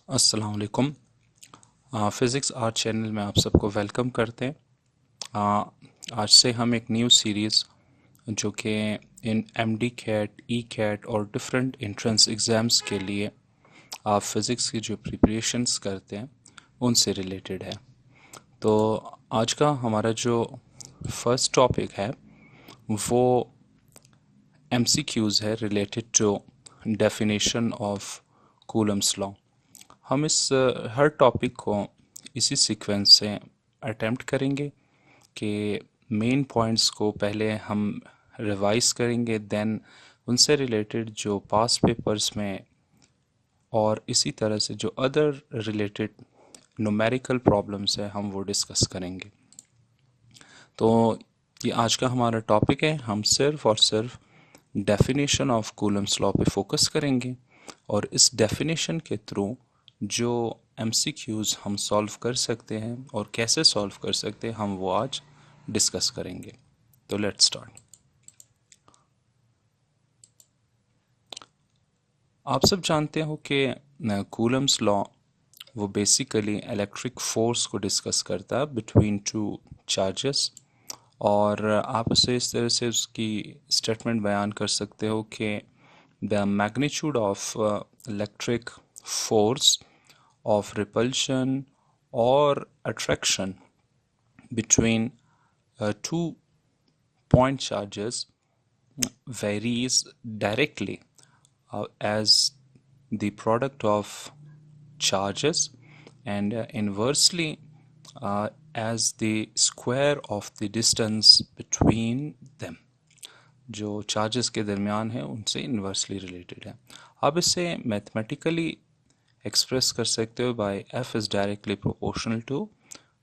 अस्सलाम वालेकुम। Physics art channel में आप सबको वेलकम करते हैं। आज से हम एक न्यू सीरीज़ जो कि इन एमडी कैट ई कैट और डिफरेंट एंट्रेंस एग्ज़ाम्स के लिए आप फ़िज़िक्स की जो प्रिपरेशंस करते हैं उनसे रिलेटेड है। तो आज का हमारा जो फर्स्ट टॉपिक है वो एमसीक्यूज़ है related to definition of Coulomb's law. हम इस हर टॉपिक को इसी सीक्वेंस से अटेम्प्ट करेंगे कि मेन पॉइंट्स को पहले हम रिवाइज करेंगे, देन उनसे रिलेटेड जो पास्ट पेपर्स में और इसी तरह से जो अदर रिलेटेड न्यूमेरिकल प्रॉब्लम्स है हम वो डिस्कस करेंगे। तो ये आज का हमारा टॉपिक है। हम सिर्फ और सिर्फ डेफिनेशन ऑफ कूलम्स लॉ पे फोकस करेंगे और इस डेफिनेशन के थ्रू जो एमसीक्यूज़ हम सॉल्व कर सकते हैं और कैसे सॉल्व कर सकते हैं हम वो आज डिस्कस करेंगे। तो लेट्स स्टार्ट। आप सब जानते हो कि कूलम्स लॉ वो बेसिकली इलेक्ट्रिक फोर्स को डिस्कस करता है बिटवीन टू चार्जेस, और आप उसे इस तरह से उसकी स्टेटमेंट बयान कर सकते हो कि the magnitude of electric force of repulsion or attraction between two point charges varies directly as the product of charges, and inversely as the square of the distance between them। जो charges के दरमियान है उनसे inversely related है। आप इसे mathematically express कर सकते हो by F is directly proportional to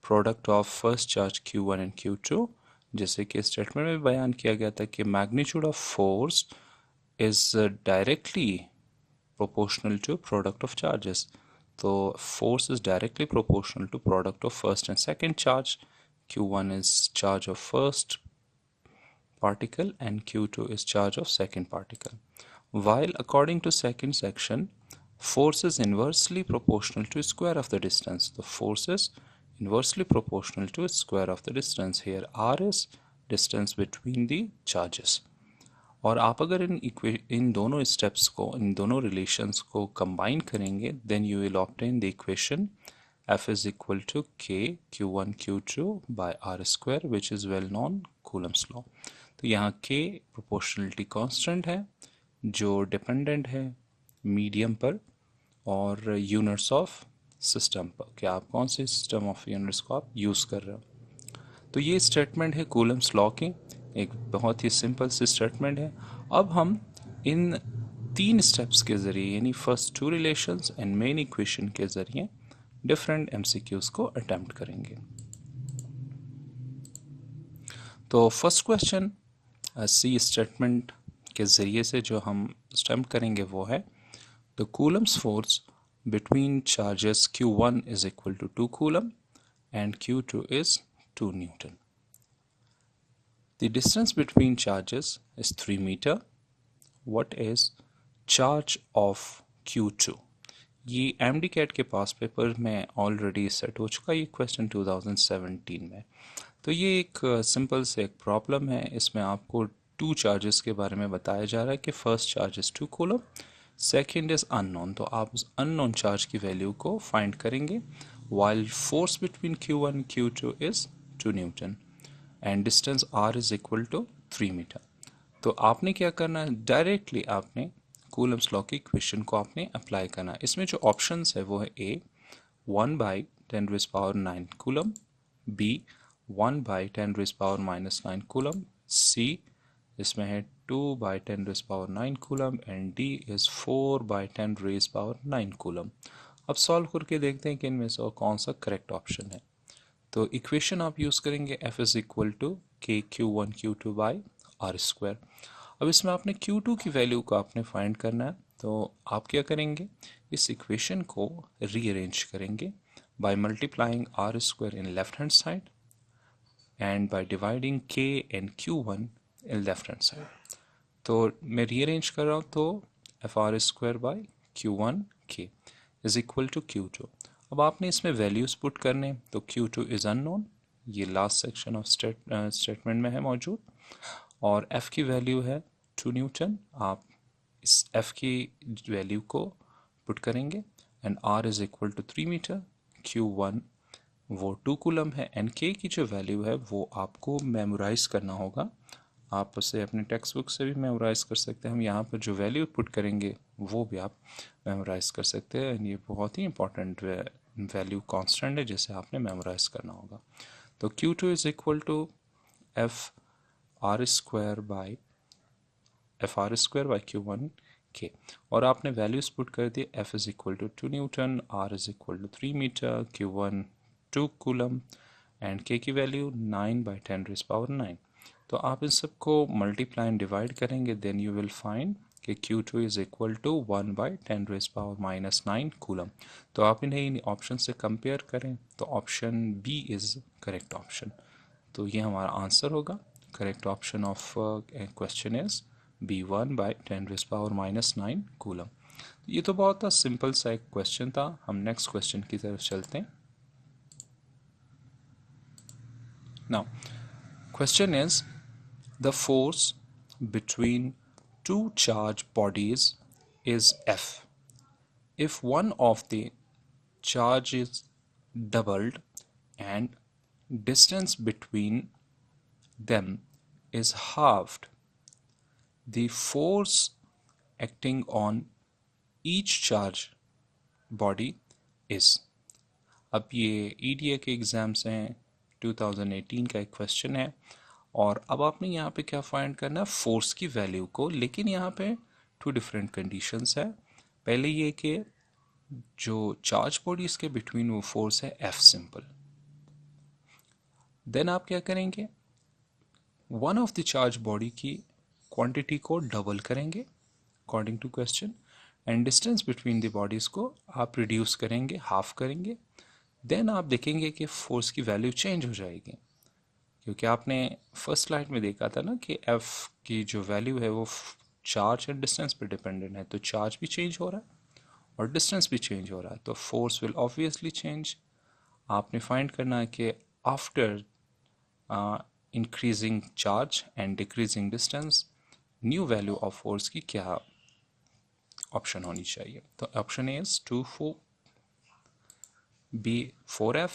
product of first charge Q1 and Q2, जैसे कि स्टेटमेंट में बयान किया गया था कि magnitude of force is directly proportional to product of charges. तो force is directly proportional to product of first and second charge. Q1 is charge of first particle and Q2 is charge of second particle. While according to second section, force is inversely proportional to square of the distance. The force is inversely proportional to square of the distance. Here r is distance between the charges. और आप अगर इन दोनों steps को, इन दोनों relations को combine करेंगे, then you will obtain the equation F is equal to K Q1 Q2 by R square, which is well known Coulomb's law। तो यहाँ K प्रोपोर्शनलिटी कांस्टेंट है जो डिपेंडेंट है मीडियम पर और यूनिट्स ऑफ सिस्टम पर, कि आप कौन से सिस्टम ऑफ यूनिट्स को आप यूज़ कर रहे हो। तो ये स्टेटमेंट है कूलम्स लॉ की, एक बहुत ही सिंपल सी स्टेटमेंट है। अब हम इन तीन स्टेप्स के ज़रिए यानी first two relations and main equation के ज़रिए डिफरेंट एमसीक्यूज़ को अटेम्प्ट करेंगे। तो फर्स्ट क्वेश्चन सी स्टेटमेंट के ज़रिए से जो हम अटेम्प्ट करेंगे वो है the Coulomb's force between charges Q1 is equal to 2 coulomb and Q2 is 2 Newton. The distance between charges is 3 meter. What is charge of Q2? ये एमडी कैट के पास पेपर में ऑलरेडी सेट हो चुका है, ये क्वेश्चन 2017 में। तो ये एक सिंपल से एक प्रॉब्लम है। इसमें आपको टू चार्जेस के बारे में बताया जा रहा है कि first charge is 2 coulomb, second is unknown. तो आप उस अननोन चार्ज की वैल्यू को फाइंड करेंगे। While force between Q1 Q2 is 2 newton and distance R is equal to 3 metre. तो आपने क्या करना है, डायरेक्टली आपने कूलम्स लॉ की इक्वेशन को आपने अप्लाई करना है। इसमें जो ऑप्शंस है वो है ए 1/10⁻⁹ कूलम, बी 1/10⁻⁻9 कूलम, सी इसमें है 2/10⁻⁹ coulomb and D is 4/10⁻⁹ coulomb. अब सॉल्व करके देखते हैं कि इनमें से कौन सा करेक्ट ऑप्शन है। तो इक्वेशन आप यूज़ करेंगे F इज इक्वल टू के Q1 Q2 by R square. अब इसमें आपने Q2 की वैल्यू को आपने फाइंड करना है। तो आप क्या करेंगे, इस इक्वेशन को रीअरेंज करेंगे by multiplying R square in left hand side and by dividing K and Q1 in left hand side. तो मैं रीअरेंज कर रहा हूँ, तो F R square by Q1 K is equal to Q2। अब आपने इसमें वैल्यूज पुट करने, तो Q2 इज अननोन, ये लास्ट सेक्शन ऑफ स्टेटमेंट में है मौजूद, और F की वैल्यू है 2 न्यूटन। आप इस F की वैल्यू को पुट करेंगे and R is equal to 3 metre, Q1 वो 2 कूलम है, एंड K की जो वैल्यू है वो आपको मेमोराइज करना होगा। आप उसे अपने टेक्स्ट बुक से भी मेमोराइज कर सकते हैं, हम यहाँ पर जो वैल्यू पुट करेंगे वो भी आप मेमोराइज कर सकते हैं। ये बहुत ही इंपॉर्टेंट वैल्यू कांस्टेंट है जिसे आपने मेमोराइज करना होगा। तो Q2 is equal to F R square by Q1 K, और आपने वैल्यूज पुट कर दी। F is equal to 2 newton, R is equal to 3 metre, Q1 2 coulomb and K की वैल्यू 9/10⁹। तो आप इन सबको मल्टीप्लाई एंड डिवाइड करेंगे, देन यू विल फाइंड कि Q2 is equal to 1/10⁻⁹ coulomb. तो आप इन्हें इन ऑप्शन से कंपेयर करें तो option B is correct option. तो ये हमारा आंसर होगा। Correct option of question is B 1/10⁻⁹ coulomb. ये तो बहुत सिंपल सा एक क्वेश्चन था। हम नेक्स्ट क्वेश्चन की तरफ चलते हैं। Now question is the force between two charged bodies is F. If one of the charge is doubled and distance between them is halved, the force acting on each charge body is। अब ये EDA के exams हैं, 2018 का एक question है, और अब आपने यहाँ पे क्या फाइंड करना है, फोर्स की वैल्यू को, लेकिन यहाँ पे 2 डिफरेंट कंडीशंस है। पहले ये कि जो चार्ज बॉडीज के बिटवीन वो फोर्स है F सिंपल। देन आप क्या करेंगे, one of the charge body की क्वांटिटी को डबल करेंगे according to question, and distance between the bodies को आप रिड्यूस करेंगे, हाफ करेंगे। देन आप देखेंगे कि फोर्स की वैल्यू चेंज हो जाएगी, क्योंकि आपने फर्स्ट स्लाइड में देखा था ना कि F की जो वैल्यू है वो चार्ज एंड डिस्टेंस पे डिपेंडेंट है। तो चार्ज भी चेंज हो रहा है और डिस्टेंस भी चेंज हो रहा है, तो फोर्स विल ऑब्वियसली चेंज। आपने फाइंड करना है कि after increasing charge and decreasing distance new value of force की क्या ऑप्शन होनी चाहिए। तो option A is 2 B 4F,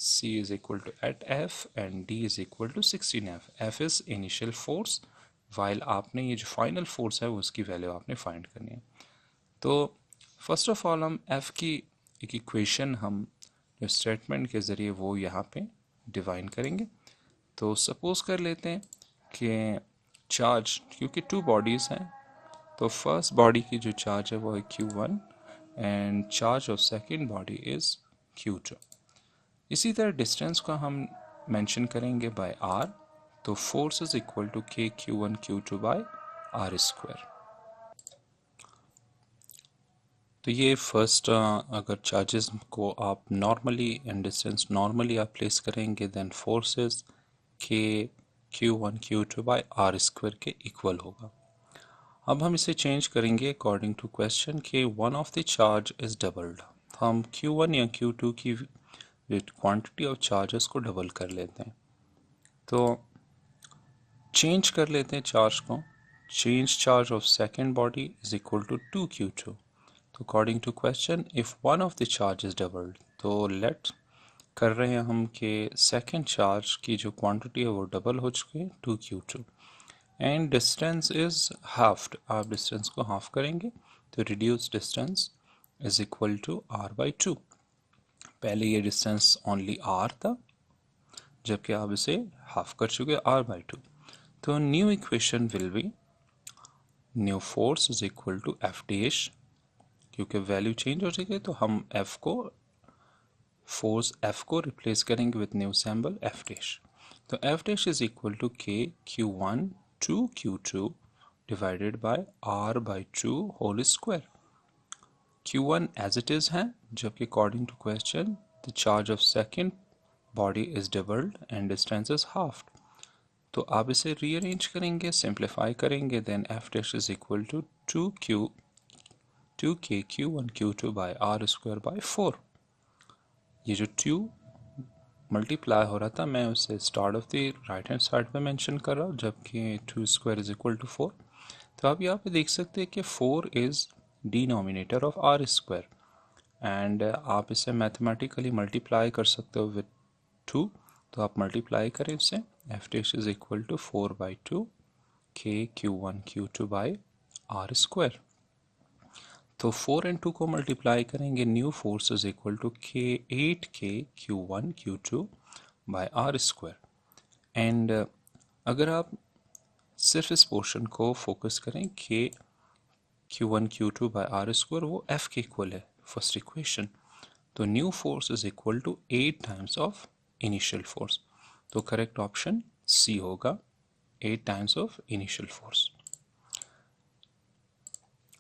C is equal to 8F and D is equal to 16F। F is initial force, while आपने ये जो final force है उसकी वैल्यू आपने फाइंड करनी है। तो फर्स्ट ऑफ ऑल हम F की एक इक्वेशन हम जो स्टेटमेंट के ज़रिए वो यहाँ पे डिवाइन करेंगे। तो सपोज कर लेते हैं कि चार्ज, क्योंकि 2 बॉडीज़ हैं, तो फर्स्ट बॉडी की जो चार्ज है वो है Q1 and charge of second body is Q2। इसी तरह डिस्टेंस को हम मेंशन करेंगे बाय R, तो force is equal to K Q1 Q2 by R square. तो ये फर्स्ट अगर चार्जेस को आप नॉर्मली एंड डिस्टेंस नॉर्मली आप प्लेस करेंगे, then force is K Q1 Q2 by R square के इक्वल होगा। अब हम इसे चेंज करेंगे अकॉर्डिंग टू क्वेश्चन कि one of the charge is doubled. तो हम Q1 या Q2 की क्वांटिटी ऑफ चार्जेस को डबल कर लेते हैं। तो चेंज कर लेते हैं चार्ज को। Change charge of second body is equal to 2Q2। तो according to question if one of the charge is doubled, तो लेट कर रहे हैं हम कि सेकेंड चार्ज की जो क्वांटिटी है वो डबल हो चुकी है 2Q2 and distance is halved. आप डिस्टेंस को हाफ करेंगे तो reduce distance is equal to R/2। पहले ये डिस्टेंस ओनली R था, जबकि आप इसे हाफ कर चुके R/2। तो new equation will be new force is equal to F dash, क्योंकि वैल्यू चेंज हो चुकी है तो हम फोर्स F को रिप्लेस करेंगे with new symbol F dash. तो F dash is equal to K Q1 2Q2 divided by R/2 whole square. Q1 as it is है, जबकि according to question the charge of second body is doubled and distance is halved. तो आप इसे rearrange करेंगे, simplify करेंगे, then F dash is equal to 2Q 2k q1 q2 by r square by 4। ये जो 2 multiply हो रहा था मैं उसे start of the right hand side पे मेंशन कर रहा हूँ, जबकि 2 स्क्वायर इज इक्वल टू 4। तो आप यहाँ पे देख सकते हैं कि 4 is denominator of R square, and आप इसे मैथमेटिकली मल्टीप्लाई कर सकते हो विद 2। तो आप मल्टीप्लाई करें इसे, F dash is equal to 4/2 k q1 q2 by R square. तो 4 and 2 को मल्टीप्लाई करेंगे, new force is equal to k 8k q1 q2 by R square. And अगर आप सिर्फ इस पोर्शन को फोकस करें k q1 q2 by R square, वो f के इक्वल है फर्स्ट इक्वेशन। तो new force is equal to 8 times of initial force. तो करेक्ट ऑप्शन सी होगा, 8 times of initial force.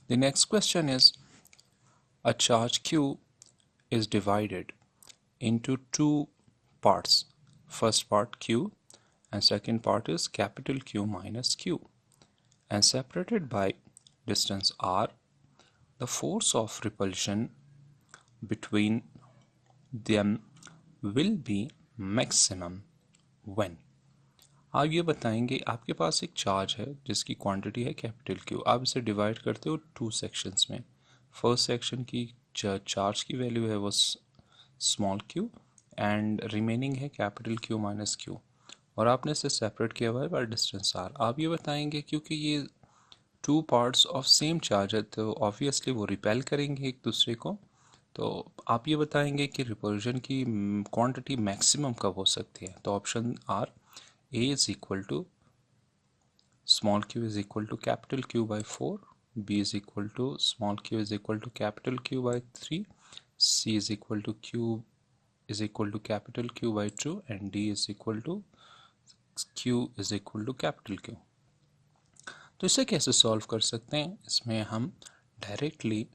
The next question is, a charge q is divided into two parts. First part q and second part is capital Q minus q, and separated by distance r. The force of repulsion between them will be maximum when। आप ये बताएंगे, आपके पास एक charge है जिसकी quantity है capital Q. आप इसे डिवाइड करते हो 2 सेक्शंस में। फर्स्ट सेक्शन की चार्ज की वैल्यू है वो स्मॉल क्यू, एंड रिमेनिंग है कैपिटल क्यू माइनस क्यू, और आपने इसे सेपरेट किया हुआ है बाय डिस्टेंस आर। आप ये बताएंगे क्योंकि ये 2 पार्ट्स ऑफ सेम चार्ज है तो ऑब्वियसली वो रिपेल करेंगे एक दूसरे को। तो आप ये बताएंगे कि रिपल्जन की क्वांटिटी मैक्सिमम कब हो सकती है। तो option are, A is equal to small q is equal to capital Q by 4, B is equal to small q is equal to capital Q by 3, C is equal to q is equal to capital Q by 2, and D is equal to q is equal to capital Q। तो इसे कैसे solve कर सकते हैं? इसमें हम directly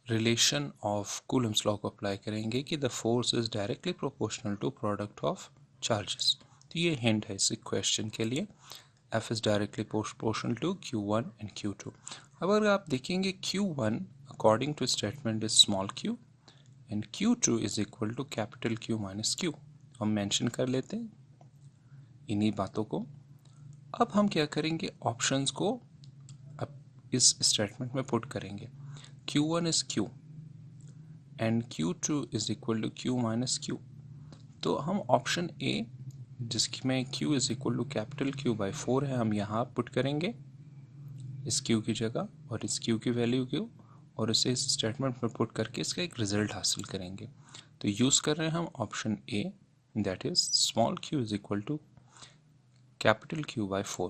relation of Coulomb's law को apply करेंगे कि the force is directly proportional to product of charges. तो ये हिंट है इस क्वेश्चन के लिए, F is directly proportional to Q1 and Q2। अब अगर आप देखेंगे Q1 according to statement is small q and Q2 is equal to capital Q minus Q। हम मेंशन कर लेते हैं इन्हीं बातों को। अब हम क्या करेंगे, ऑप्शंस को अब इस स्टेटमेंट में पुट करेंगे। Q1 is Q and Q2 is equal to Q minus Q। तो हम ऑप्शन ए जिसमें Q is equal to capital Q by 4 है, हम यहाँ पुट करेंगे इस Q की जगह और इस Q की वैल्यू Q, और इसे इस स्टेटमेंट में पुट करके इसका एक रिजल्ट हासिल करेंगे। तो यूज़ कर रहे हैं हम option A, that is small q is equal to capital Q by 4।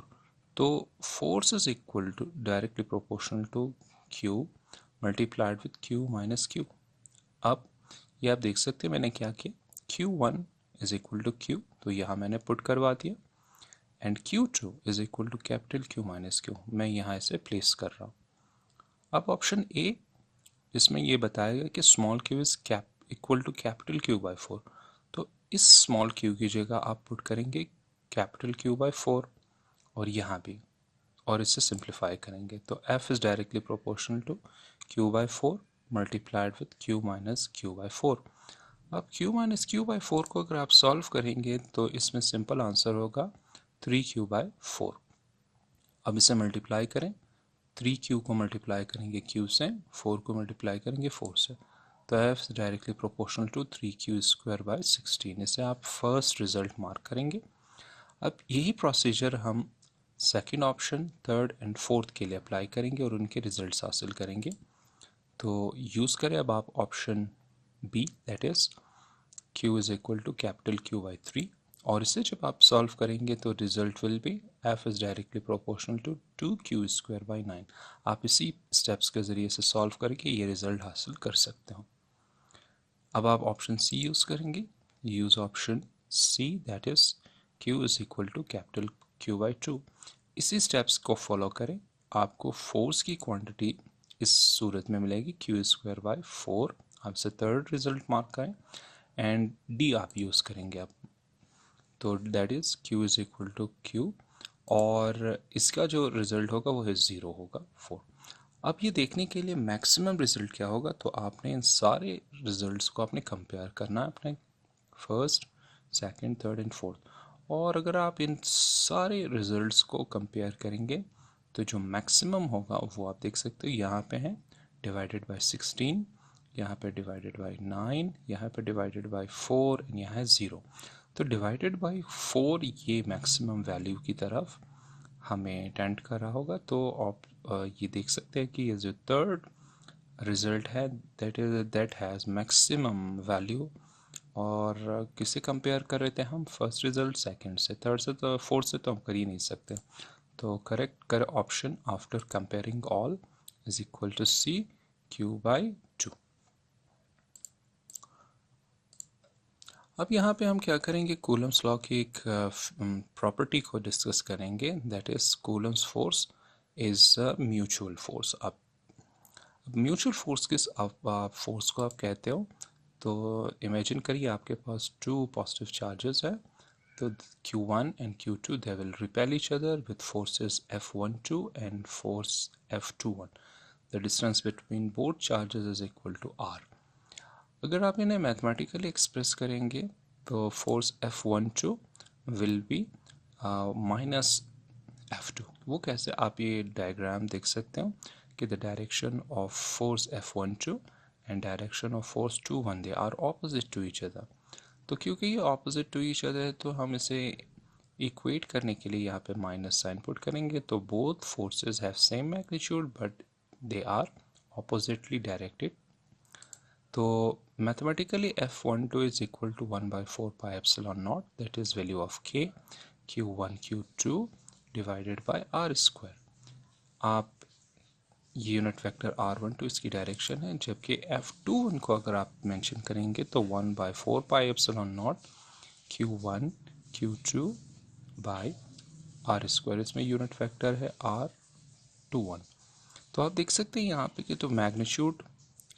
तो force is equal to directly proportional to Q multiplied with Q minus Q। अब ये आप देख सकते हैं मैंने क्या किया, Q1 is equal to Q, तो यहाँ मैंने पुट करवा दिया, and Q2 is equal to capital Q minus Q, मैं यहाँ इसे प्लेस कर रहा हूँ। अब ऑप्शन ए जिसमें ये बताएगा कि small q is equal to capital Q by 4, तो इस स्मॉल q की जगह आप पुट करेंगे कैपिटल Q बाई 4 और यहाँ भी, और इससे सिंप्लीफाई करेंगे। तो f is directly proportional to Q by 4 multiplied with Q minus Q by 4। अब Q माइनस Q बाई 4 को अगर आप सॉल्व करेंगे तो इसमें सिंपल आंसर होगा 3Q बाई 4। अब इसे मल्टीप्लाई करें, 3Q को मल्टीप्लाई करेंगे Q से, 4 को मल्टीप्लाई करेंगे 4 से, तो f is directly proportional to 3Q square by 16। इसे आप फर्स्ट रिजल्ट मार्क करेंगे। अब यही प्रोसीजर हम second option, third and fourth के लिए अप्लाई करेंगे और उनके रिजल्ट्स हासिल करेंगे। तो यूज़ करें अब आप option B, that is Q is equal to capital Q by 3, और इसे जब आप सॉल्व करेंगे तो result will be f is directly proportional to 2Q square by 9। आप इसी स्टेप्स के ज़रिए से सॉल्व करके ये रिजल्ट हासिल कर सकते हो। अब आप ऑप्शन सी यूज़ करेंगे, use option C, that is Q is equal to capital Q by 2। इसी स्टेप्स को फॉलो करें, आपको फोर्स की क्वांटिटी इस सूरत में मिलेगी Q स्क्वायर बाई 4। आप इसे थर्ड रिजल्ट मार्क करें, एंड डी आप यूज़ करेंगे अब, तो that is Q is equal to Q, और इसका जो रिजल्ट होगा वो है 0 होगा 4। अब ये देखने के लिए मैक्सिमम रिजल्ट क्या होगा, तो आपने इन सारे रिजल्ट्स को आपने कंपेयर करना है अपने first, second, third and fourth. और अगर आप इन सारे रिजल्ट्स को कंपेयर करेंगे तो जो मैक्सिमम होगा वो आप देख सकते हो यहाँ पे है डिवाइडेड बाय 16, यहाँ पे डिवाइडेड बाय 9, यहाँ पे डिवाइडेड बाय 4, यहाँ है 0। तो डिवाइडेड बाय 4 ये मैक्सिमम वैल्यू की तरफ हमें टेंड कर रहा होगा। तो आप ये देख सकते हैं कि ये जो थर्ड रिजल्ट है दैट हैज़ मैक्सिमम वैल्यू। और किसे कंपेयर कर रहे थे हम, फर्स्ट रिजल्ट सेकंड से, थर्ड से, तो फोर्थ से तो हम कर ही नहीं सकते। तो करेक्ट कर option after comparing all is equal to C Q/2। अब यहाँ पे हम क्या करेंगे, कूलम्स लॉ की एक प्रॉपर्टी को डिस्कस करेंगे, that is Coulomb's force is mutual force. अब म्यूचुअल फोर्स किस फोर्स को आप कहते हो, तो इमेजिन करिए आपके पास टू पॉजिटिव चार्जेस है, तो Q1 and Q2 they will repel each other with forces F12 and force F21. The distance between both charges is equal to R. अगर आप इन्हें मैथमेटिकली एक्सप्रेस करेंगे तो force F12 will be minus F2। वो कैसे, आप ये diagram देख सकते हो कि the direction of force F12 and direction of force 21 they are opposite to each other. तो क्योंकि ये ऑपोजिट टू ईच अदर है तो हम इसे इक्वेट करने के लिए यहाँ पे माइनस साइन पुट करेंगे। तो both forces have same magnitude but they are oppositely directed. तो mathematically F12 is equal to 1/4 pi epsilon naught, that is value of K Q1 Q2 divided by R square. आप unit vector R12 इसकी direction है, जबकि F21 को अगर आप mention करेंगे तो 1/4 pi epsilon naught Q1 Q2 by R square, इसमें यूनिट वेक्टर है R21। तो आप देख सकते हैं यहाँ पे कि तो magnitude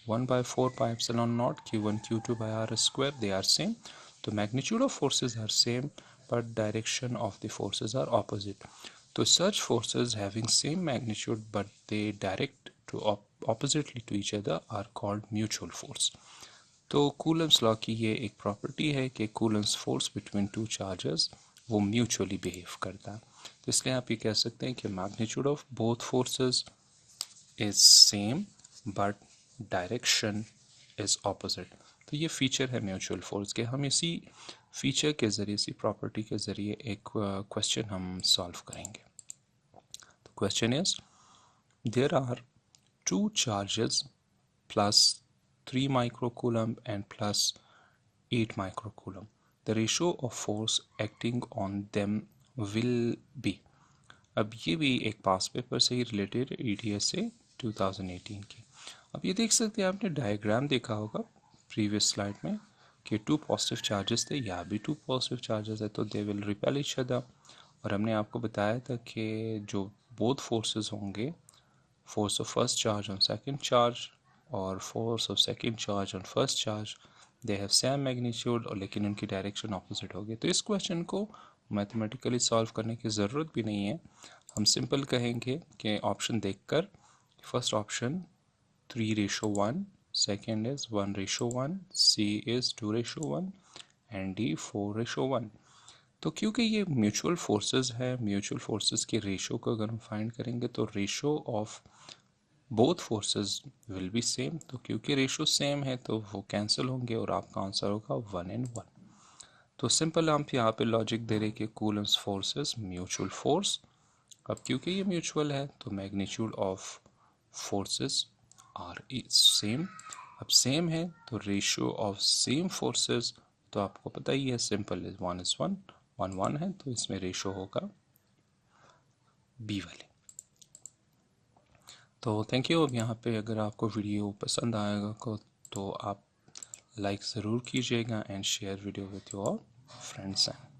1/4 pi epsilon naught Q1 Q2 by R square they are same। तो magnitude of forces are same but direction of the forces are opposite। तो such forces having same magnitude but they direct to oppositely to each other are called mutual force। तो Coulomb's law की ये एक property है कि Coulomb's force between two charges वो mutually behave करता है। तो इसलिए आप ये कह सकते हैं कि magnitude of both forces is same but direction is opposite. तो ये फीचर है म्यूचुअल फोर्स के। हम इसी फीचर के ज़रिए, इसी प्रॉपर्टी के ज़रिए एक क्वेश्चन हम सॉल्व करेंगे। तो question is there are two charges plus 3 microcoulomb and plus 8 microcoulomb. The ratio of force acting on them will be। अब ये भी एक पास पेपर से ही रिलेटेड EDS से 2018 की। अब ये देख सकते हैं, आपने डायग्राम देखा होगा प्रीवियस स्लाइड में कि टू पॉजिटिव चार्जेस थे, यहाँ भी टू पॉजिटिव चार्जेस है, तो they will repel each other. और हमने आपको बताया था कि जो बोथ फोर्सेस होंगे, force of first charge on second charge और force of second charge on first charge, they have same magnitude, और लेकिन उनकी डायरेक्शन ऑपोजिट होगी। तो इस क्वेश्चन को मैथमेटिकली सॉल्व करने की ज़रूरत भी नहीं है। हम सिंपल कहेंगे कि ऑप्शन देखकर, first option 3:1, second is 1:1, C is 2:1 and D 4:1। तो क्योंकि ये म्यूचुअल फोर्सेस है, म्यूचुअल फोर्सेस के रेशो को अगर हम फाइंड करेंगे तो ratio of both forces will be same. तो क्योंकि रेशो सेम है तो वो कैंसिल होंगे और आपका आंसर होगा 1 and 1। तो सिंपल आप यहाँ पे लॉजिक दे रहे कि कूलम्स फोर्सेस म्यूचुअल फोर्स। अब क्योंकि ये म्यूचुअल है तो magnitude of forces are is same. अब सेम है तो रेशियो ऑफ सेम फोर्सेस तो आपको पता ही है, सिंपल इज 1:1, 1:1 है, तो इसमें रेशियो होगा बी वाले। तो थैंक यू। अब यहाँ पे अगर आपको वीडियो पसंद आएगा तो आप लाइक ज़रूर कीजिएगा and share video with your friends and